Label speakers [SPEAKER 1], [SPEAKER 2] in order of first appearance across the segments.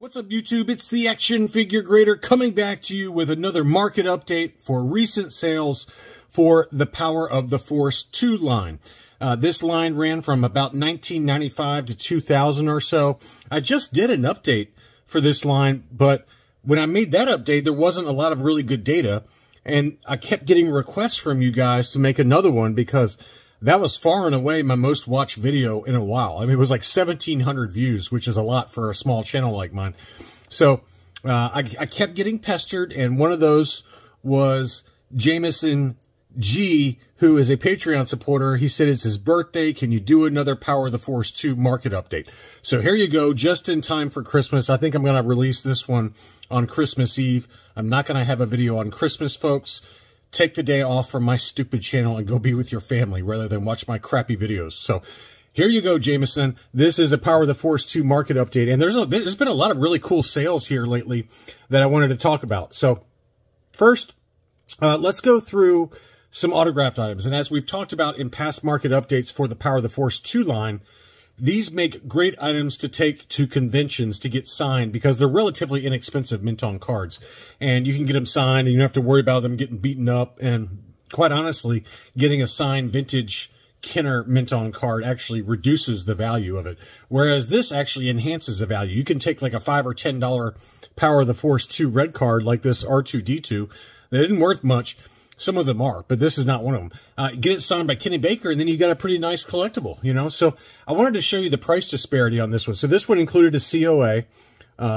[SPEAKER 1] What's up, YouTube? It's the Action Figure Grader coming back to you with another market update for recent sales for the Power of the Force 2 line. This line ran from about 1995 to 2000 or so. I just did an update for this line, but when I made that update, there wasn't a lot of really good data, and I kept getting requests from you guys to make another one because that was far and away my most watched video in a while. I mean, it was like 1,700 views, which is a lot for a small channel like mine. So I kept getting pestered, and one of those was Jameson G, who is a Patreon supporter. He said it's his birthday. Can you do another Power of the Force 2 market update? So here you go, just in time for Christmas. I think I'm going to release this one on Christmas Eve. I'm not going to have a video on Christmas, folks. Take the day off from my stupid channel and go be with your family rather than watch my crappy videos. So here you go, Jameson. This is a Power of the Force 2 market update. And there's been a lot of really cool sales here lately that I wanted to talk about. So first, let's go through some autographed items. And as we've talked about in past market updates for the Power of the Force 2 line, these make great items to take to conventions to get signed because they're relatively inexpensive mint-on cards. And you can get them signed and you don't have to worry about them getting beaten up. And quite honestly, getting a signed vintage Kenner mint-on card actually reduces the value of it. Whereas this actually enhances the value. You can take like a $5 or $10 Power of the Force 2 red card like this R2-D2 that isn't worth much. Some of them are, but this is not one of them. Get it signed by Kenny Baker, and then you got a pretty nice collectible, you know? So I wanted to show you the price disparity on this one. So this one included a COA,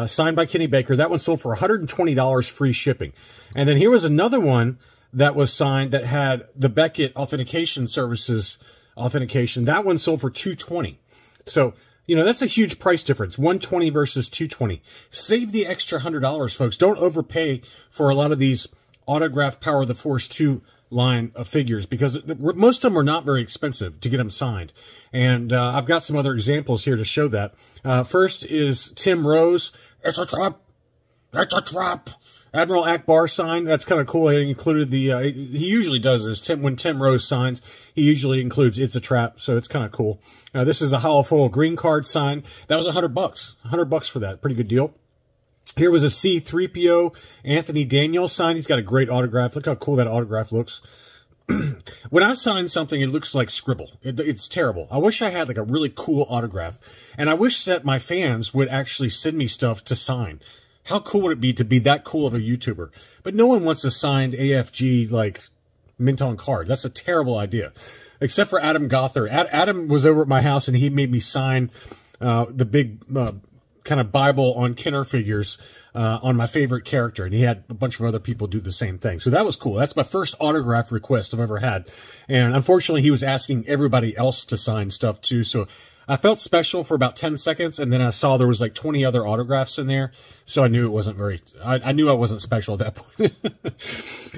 [SPEAKER 1] signed by Kenny Baker. That one sold for $120 free shipping. And then here was another one that was signed that had the Beckett Authentication Services authentication. That one sold for $220. So, you know, that's a huge price difference, $120 versus $220. Save the extra $100, folks. Don't overpay for a lot of these autographed Power of the Force 2 line of figures because most of them are not very expensive to get them signed. And I've got some other examples here to show that. First is Tim Rose. It's a trap. It's a trap. Admiral Akbar sign. That's kind of cool. He included the, he usually does this. When Tim Rose signs, he usually includes it's a trap. So it's kind of cool. This is a hollow foil green card sign. That was $100. $100 for that. Pretty good deal. Here was a C-3PO Anthony Daniels sign. He's got a great autograph. Look how cool that autograph looks. When I sign something, it looks like scribble. It's terrible. I wish I had like a really cool autograph. And I wish that my fans would actually send me stuff to sign. How cool would it be to be that cool of a YouTuber? But no one wants a signed AFG, like, mint-on card. That's a terrible idea. Except for Adam Gother. Adam was over at my house, and he made me sign the big kind of Bible on Kenner figures on my favorite character, and he had a bunch of other people do the same thing. So that was cool. That's my first autograph request I've ever had. And unfortunately, he was asking everybody else to sign stuff too. So I felt special for about 10 seconds, and then I saw there was like 20 other autographs in there. So I knew it wasn't very, I knew I wasn't special at that point.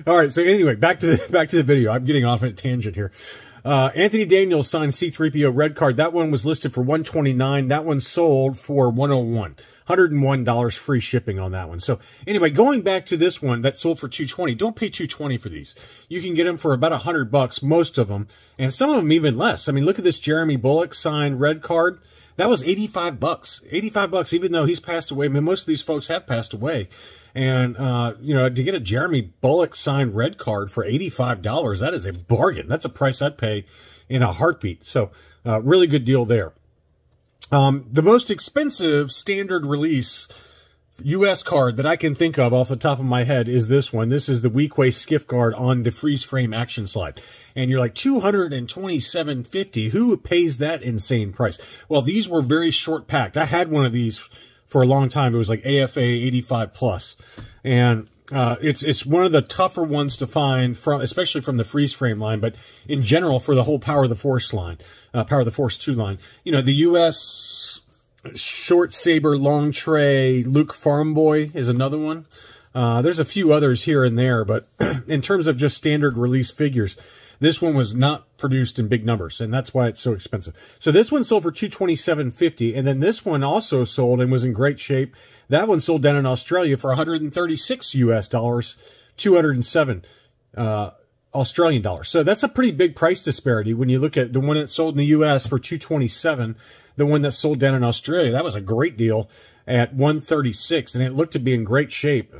[SPEAKER 1] All right. So anyway, back to the video. I'm getting off on a tangent here. Anthony Daniels signed C-3PO red card. That one was listed for $129. That one sold for $101. $101 free shipping on that one. So anyway, going back to this one that sold for $220, don't pay $220 for these. You can get them for about $100, most of them, and some of them even less. I mean, look at this Jeremy Bullock signed red card. That was $85. $85, even though he's passed away. I mean, most of these folks have passed away. And, you know, to get a Jeremy Bullock signed red card for $85, that is a bargain. That's a price I'd pay in a heartbeat. So, really good deal there. The most expensive standard release U.S. card that I can think of off the top of my head is this one. This is the Weequay Skiff Guard on the freeze frame action slide. And you're like, $227.50. Who pays that insane price? Well, these were very short packed. I had one of these for a long time. It was like AFA 85 plus. And it's one of the tougher ones to find, especially from the freeze frame line, but in general for the whole Power of the Force line, Power of the Force 2 line. You know, the U.S. Short Saber Long Tray Luke Farm Boy is another one. There's a few others here and there, but in terms of just standard release figures, this one was not produced in big numbers, and that's why it's so expensive. So this one sold for $227.50, and then this one also sold and was in great shape. That one sold down in Australia for $136 US, $207 Australian dollars. So that's a pretty big price disparity when you look at the one that sold in the US for $227, the one that sold down in Australia. That was a great deal at $136, and it looked to be in great shape.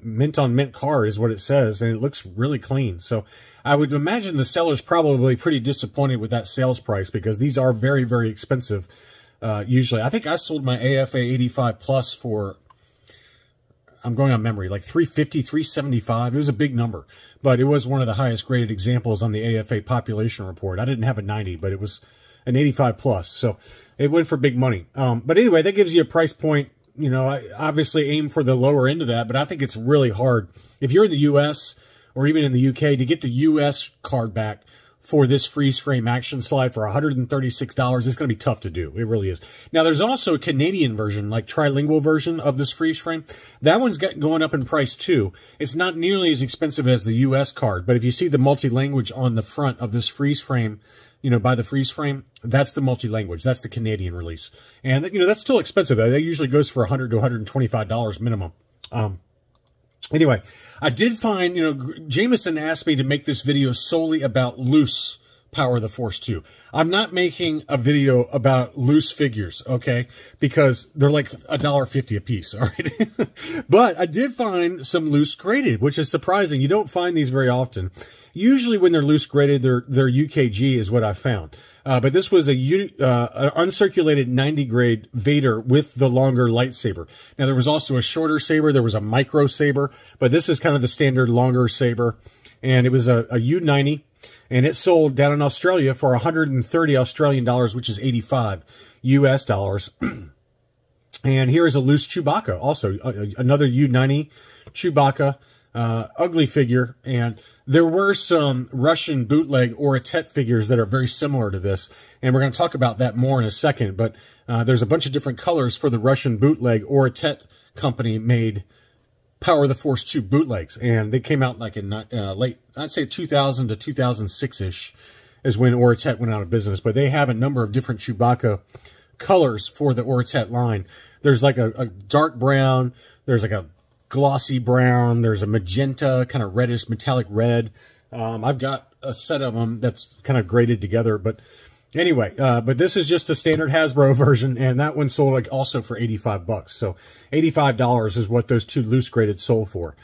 [SPEAKER 1] Mint on mint card is what it says, and it looks really clean. So I would imagine the seller's probably pretty disappointed with that sales price, because these are very, very expensive. Usually, I think I sold my AFA 85 Plus for, I'm going on memory, like $350, $375. It was a big number, but it was one of the highest graded examples on the AFA population report. I didn't have a 90, but it was an 85 plus. So it went for big money. But anyway, that gives you a price point. You know, I obviously aim for the lower end of that, but I think it's really hard if you're in the US or even in the UK to get the US card back for this freeze frame action slide for $136. It's going to be tough to do. It really is. Now, there's also a Canadian version, like trilingual version of this freeze frame. That one's going up in price too. It's not nearly as expensive as the US card, but if you see the multi-language on the front of this freeze frame, you know, by the freeze frame, that's the multi-language. That's the Canadian release. And, you know, that's still expensive. That usually goes for $100 to $125 minimum. Anyway, I did find, you know, Jameson asked me to make this video solely about loose Power of the Force 2. I'm not making a video about loose figures, okay? Because they're like $1.50 a piece, all right? But I did find some loose graded, which is surprising. You don't find these very often. Usually when they're loose graded, they're UKG is what I found. But this was an uncirculated 90 grade Vader with the longer lightsaber. Now, there was also a shorter saber. There was a micro saber, but this is kind of the standard longer saber. And it was a U90, and it sold down in Australia for 130 Australian dollars, which is 85 US dollars. And here is a loose Chewbacca, also another U90 Chewbacca. Ugly figure, and there were some Russian bootleg Oratet figures that are very similar to this, and we're going to talk about that more in a second, but there's a bunch of different colors for the Russian bootleg. Oratet company made Power of the Force 2 bootlegs, and they came out like in late, I'd say 2000 to 2006-ish is when Oratet went out of business, but they have a number of different Chewbacca colors for the Oratet line. There's like a dark brown, there's like a glossy brown, there's a magenta, kind of reddish metallic red. I've got a set of them that's kind of graded together, but anyway, but this is just a standard Hasbro version, and that one sold like also for 85 bucks. So $85 is what those two loose graded sold for.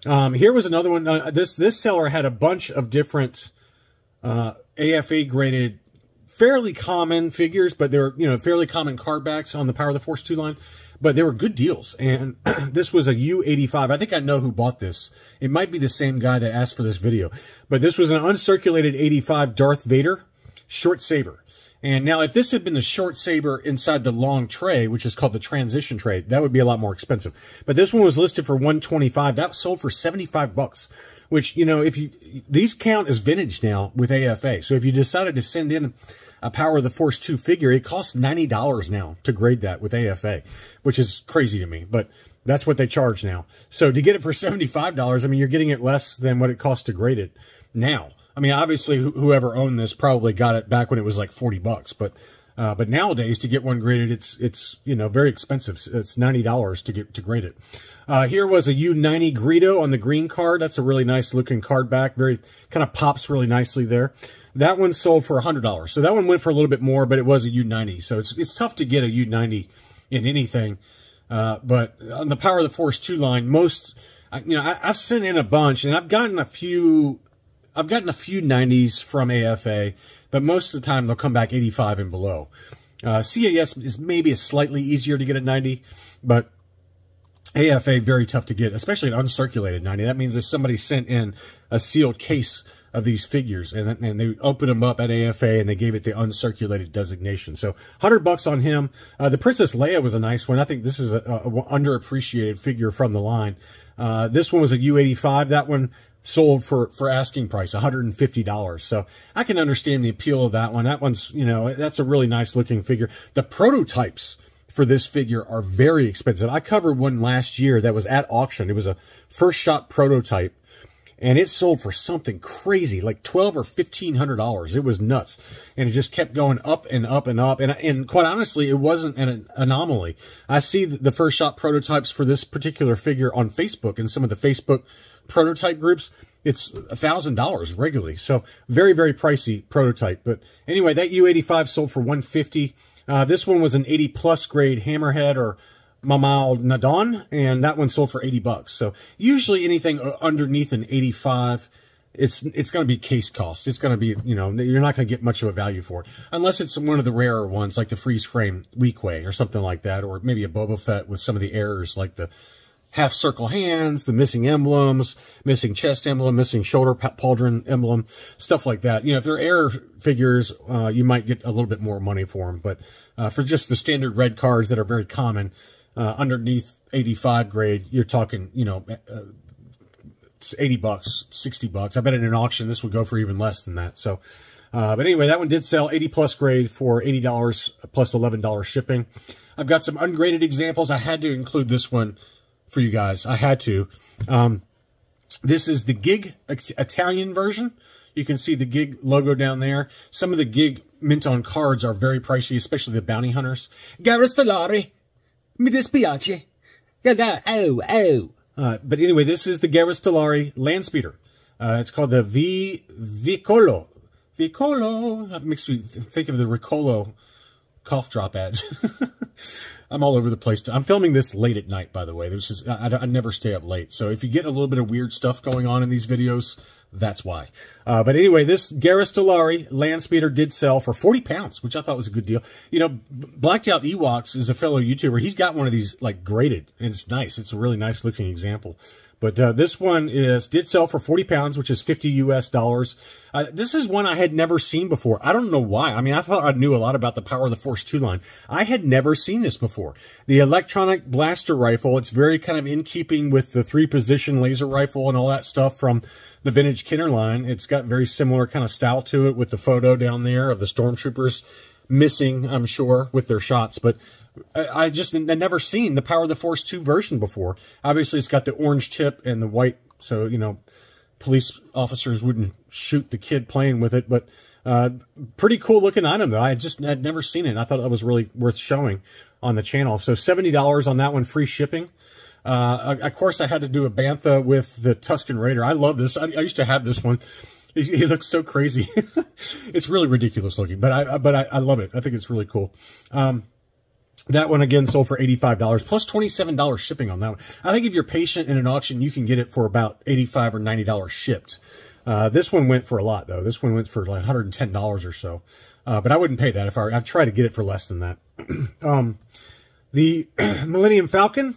[SPEAKER 1] Here was another one. This seller had a bunch of different AFA graded, fairly common figures, but they're, you know, fairly common card backs on the Power of the Force 2 line. But they were good deals, and this was a U85. I think I know who bought this. It might be the same guy that asked for this video. But this was an uncirculated 85 Darth Vader short saber. And now if this had been the short saber inside the long tray, which is called the transition tray, that would be a lot more expensive. But this one was listed for $125. That sold for 75 bucks. Which, you know, if you, these count as vintage now with AFA. So if you decided to send in a Power of the Force 2 figure, it costs $90 now to grade that with AFA, which is crazy to me, but that's what they charge now. So to get it for $75, I mean, you're getting it less than what it costs to grade it now. I mean, obviously, whoever owned this probably got it back when it was like 40 bucks, but nowadays to get one graded, it's you know, very expensive. It's $90 to grade it. Here was a U90 Greedo on the green card. That's a really nice looking card back. Very kind of pops really nicely there. That one sold for $100. So that one went for a little bit more, but it was a U90. So it's tough to get a U90 in anything. But on the Power of the Force 2 line, I've sent in a bunch, and I've gotten a few 90s from AFA, but most of the time they'll come back 85 and below. CAS is maybe a slightly easier to get a 90, but AFA very tough to get, especially an uncirculated 90. That means if somebody sent in a sealed case of these figures, and they opened them up at AFA, and they gave it the uncirculated designation. So $100 on him. The Princess Leia was a nice one. I think this is a underappreciated figure from the line. This one was a U85. That one sold for asking price, $150. So I can understand the appeal of that one. That one's, you know, that's a really nice looking figure. The prototypes for this figure are very expensive. I covered one last year that was at auction. It was a first shot prototype, and it sold for something crazy, like $1,200 or $1,500. It was nuts, and it just kept going up and up and up. And quite honestly, it wasn't an anomaly. I see the first shot prototypes for this particular figure on Facebook and some of the Facebook prototype groups. It's $1,000 regularly, so very, very pricey prototype. But anyway, that U85 sold for $150. This one was an 80+ grade Hammerhead or Mamal Nadon, and that one sold for $80. So usually anything underneath an 85, it's going to be case cost. It's going to be, you know, you're not going to get much of a value for it unless it's one of the rarer ones like the freeze frame Weequay or something like that, or maybe a Boba Fett with some of the errors like the half circle hands, the missing emblems, missing chest emblem, missing shoulder pauldron emblem, stuff like that. You know, if they're error figures, you might get a little bit more money for them. But for just the standard red cards that are very common, underneath 85 grade, you're talking, you know, $80, $60. I bet in an auction this would go for even less than that. So, but anyway, that one did sell 80+ grade for $80 plus $11 shipping. I've got some ungraded examples. I had to include this one for you guys. I had to. This is the Gig Italian version. You can see the Gig logo down there. Some of the Gig mint on cards are very pricey, especially the bounty hunters. Garastellari. Mi dispiace. But anyway, this is the Garastellari Landspeeder. It's called the Vicolo. Vicolo. That makes me think of the Riccolo cough drop ads. I'm all over the place. I'm filming this late at night, by the way. This is I never stay up late. So if you get a little bit of weird stuff going on in these videos, that's why. But anyway, this Garastellari Landspeeder did sell for 40 pounds, which I thought was a good deal. You know, Blacked Out Ewoks is a fellow YouTuber. He's got one of these, like, graded, and it's nice. It's a really nice looking example. But this one did sell for 40 pounds, which is $50 US. This is one I had never seen before. I don't know why. I mean, I thought I knew a lot about the Power of the Force 2 line. I had never seen this before. The electronic blaster rifle, it's very kind of in keeping with the 3-position laser rifle and all that stuff from the vintage Kenner line. It's got very similar kind of style to it with the photo down there of the stormtroopers missing, I'm sure, with their shots. But I just had never seen the Power of the Force 2 version before. Obviously, it's got the orange tip and the white, so, you know, police officers wouldn't shoot the kid playing with it. But pretty cool looking item, though. I just had never seen it, and I thought that was really worth showing on the channel. So $70 on that one, free shipping. Of course, I had to do a Bantha with the Tusken Raider. I love this. I used to have this one. He looks so crazy. It's really ridiculous looking, but I love it. I think it's really cool. That one, again, sold for $85, plus $27 shipping on that one. I think if you're patient in an auction, you can get it for about $85 or $90 shipped. This one went for a lot, though. This one went for like $110 or so. But I wouldn't pay that if I'd try to get it for less than that. The Millennium Falcon,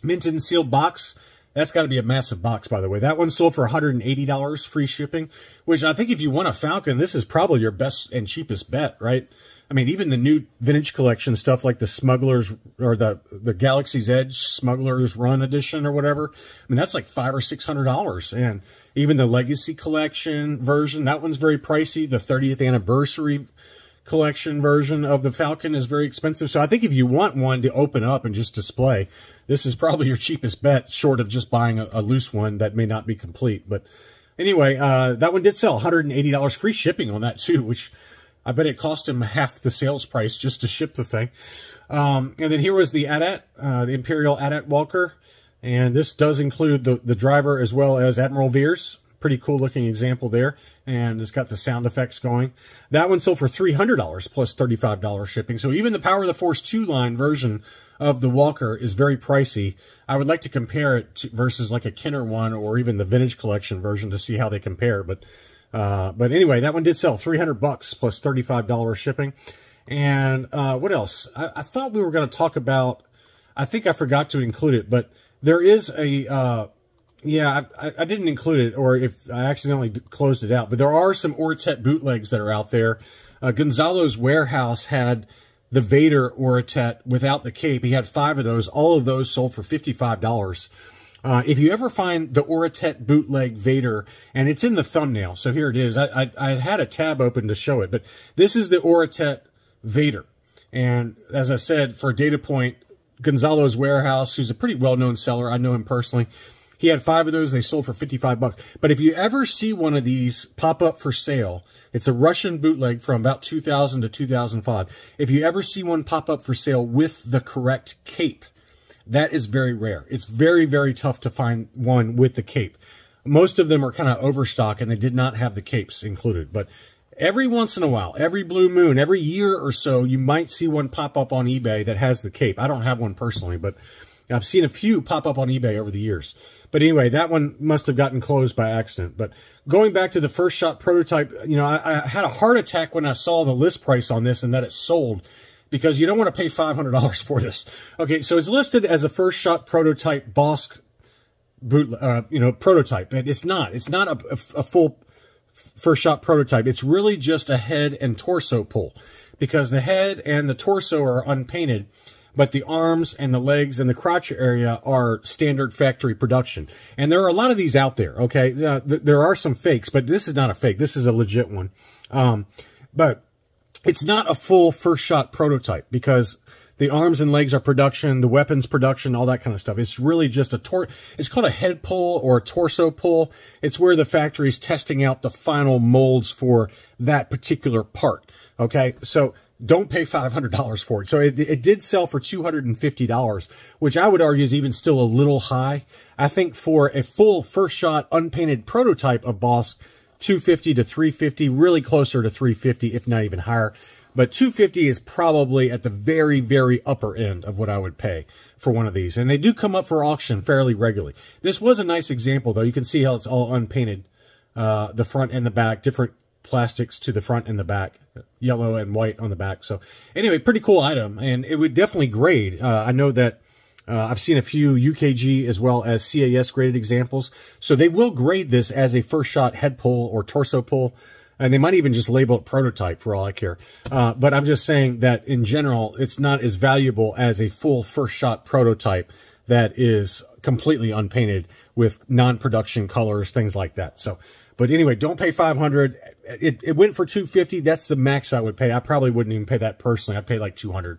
[SPEAKER 1] mint and sealed box. That's got to be a massive box, by the way. That one sold for $180, free shipping, which I think if you want a Falcon, this is probably your best and cheapest bet, right? I mean, even the new vintage collection stuff like the Smugglers or the Galaxy's Edge Smugglers Run Edition or whatever, I mean, that's like $500 or $600. And even the Legacy Collection version, that one's very pricey. The 30th anniversary collection version of the Falcon is very expensive. So I think if you want one to open up and just display, this is probably your cheapest bet, short of just buying a loose one that may not be complete. But anyway, that one did sell $180, free shipping on that too, which I bet it cost him half the sales price just to ship the thing. And then here was the AT-AT, the Imperial AT-AT Walker. And this does include the driver as well as Admiral Veers. Pretty cool looking example there. And it's got the sound effects going. That one sold for $300 plus $35 shipping. So even the Power of the Force 2 line version of the Walker is very pricey. I would like to compare it to, versus like a Kenner one or even the Vintage Collection version to see how they compare. But anyway, that one did sell $300 plus $35 shipping. And what else? I thought we were going to talk about, I think I forgot to include it, but there is a, yeah, I didn't include it, or if I accidentally closed it out, but there are some Oratet bootlegs that are out there. Gonzalo's Warehouse had the Vader Oratet without the cape. He had 5 of those. All of those sold for $55. If you ever find the Oratet bootleg Vader, and it's in the thumbnail, so here it is. I had a tab open to show it, but this is the Oratet Vader. And as I said, for a data point, Gonzalo's Warehouse, who's a pretty well-known seller, I know him personally, He had 5 of those. They sold for $55. But if you ever see one of these pop up for sale, it's a Russian bootleg from about 2000 to 2005. If you ever see one pop up for sale with the correct cape, that is very rare. It's very, very tough to find one with the cape. Most of them are kind of overstock, and they did not have the capes included. But every once in a while, every blue moon, every year or so, you might see one pop up on eBay that has the cape. I don't have one personally, but I've seen a few pop up on eBay over the years. But anyway, that one must have gotten closed by accident. But going back to the first shot prototype, you know, I had a heart attack when I saw the list price on this and that it sold, because you don't want to pay $500 for this. Okay, so it's listed as a first shot prototype Bosk boot, prototype, and it's not. It's not a full first shot prototype. It's really just a head and torso pull, because the head and the torso are unpainted, but the arms and the legs and the crotch area are standard factory production. And there are a lot of these out there, okay? There are some fakes, but this is not a fake. This is a legit one. But it's not a full first shot prototype, because the arms and legs are production, the weapons production, all that kind of stuff. It's really just it's called a head pull or a torso pull. It's where the factory's testing out the final molds for that particular part. Okay, so don't pay $500 for it. So it did sell for $250, which I would argue is even still a little high. I think for a full first shot unpainted prototype of Bosk, $250 to $350, really closer to $350, if not even higher. But $250 is probably at the very, very upper end of what I would pay for one of these. And they do come up for auction fairly regularly. This was a nice example, though. You can see how it's all unpainted, the front and the back, different plastics to the front and the back, yellow and white on the back. So anyway, pretty cool item, and it would definitely grade. I know that I've seen a few UKG as well as CAS graded examples. So they will grade this as a first shot head pull or torso pull. And they might even just label it prototype for all I care. But I'm just saying that in general, it's not as valuable as a full first shot prototype that is completely unpainted with non-production colors, things like that. So, but anyway, don't pay $500. It went for $250. That's the max I would pay. I probably wouldn't even pay that personally. I'd pay like $200,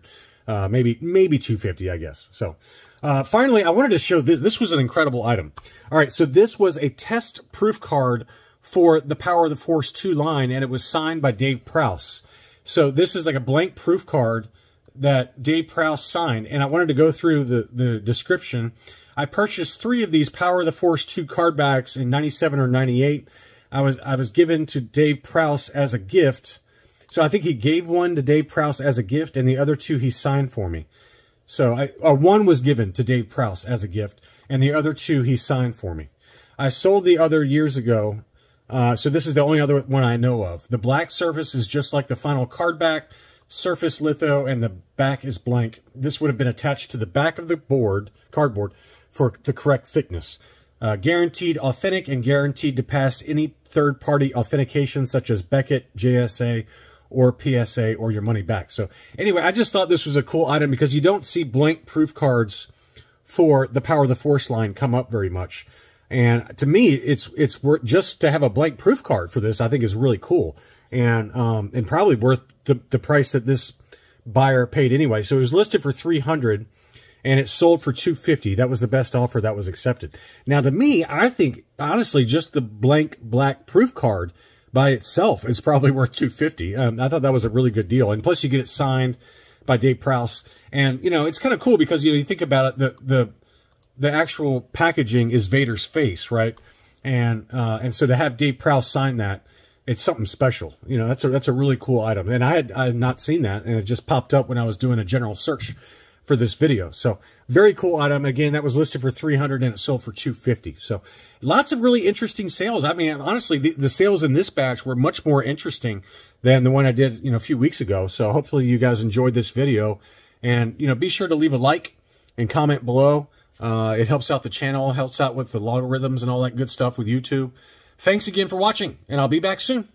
[SPEAKER 1] maybe $250, I guess. So, finally, I wanted to show this. This was an incredible item. All right. So this was a test proof card for the Power of the Force 2 line, and it was signed by Dave Prowse. So this is like a blank proof card that Dave Prowse signed, and I wanted to go through the description. I purchased 3 of these Power of the Force 2 card backs in 97 or 98. I was given to Dave Prowse as a gift. So I think he gave one to Dave Prowse as a gift, and the other 2 he signed for me. So one was given to Dave Prowse as a gift, and the other 2 he signed for me. I sold the other years ago. So this is the only other one I know of. The black surface is just like the final card back, surface litho, and the back is blank. This would have been attached to the back of the cardboard for the correct thickness. Guaranteed authentic and guaranteed to pass any third-party authentication such as Beckett, JSA, or PSA, or your money back. So anyway, I just thought this was a cool item because you don't see blank proof cards for the Power of the Force line come up very much. And to me, it's worth just to have a blank proof card for this. I think is really cool, and probably worth the price that this buyer paid anyway. So it was listed for $300, and it sold for $250. That was the best offer that was accepted. Now, to me, I think honestly, just the blank black proof card by itself is probably worth $250. I thought that was a really good deal, and plus you get it signed by Dave Prowse, and you know it's kind of cool because you think about it, the actual packaging is Vader's face, right? And so to have Dave Prowse sign that, it's something special. You know, that's a really cool item. And I had not seen that, and it just popped up when I was doing a general search for this video. So very cool item. Again, that was listed for $300 and it sold for $250. So lots of really interesting sales. I mean, honestly, the sales in this batch were much more interesting than the one I did, a few weeks ago. So hopefully you guys enjoyed this video, and, be sure to leave a like and comment below. It helps out the channel, helps out with the logarithms and all that good stuff with YouTube. Thanks again for watching, and I'll be back soon.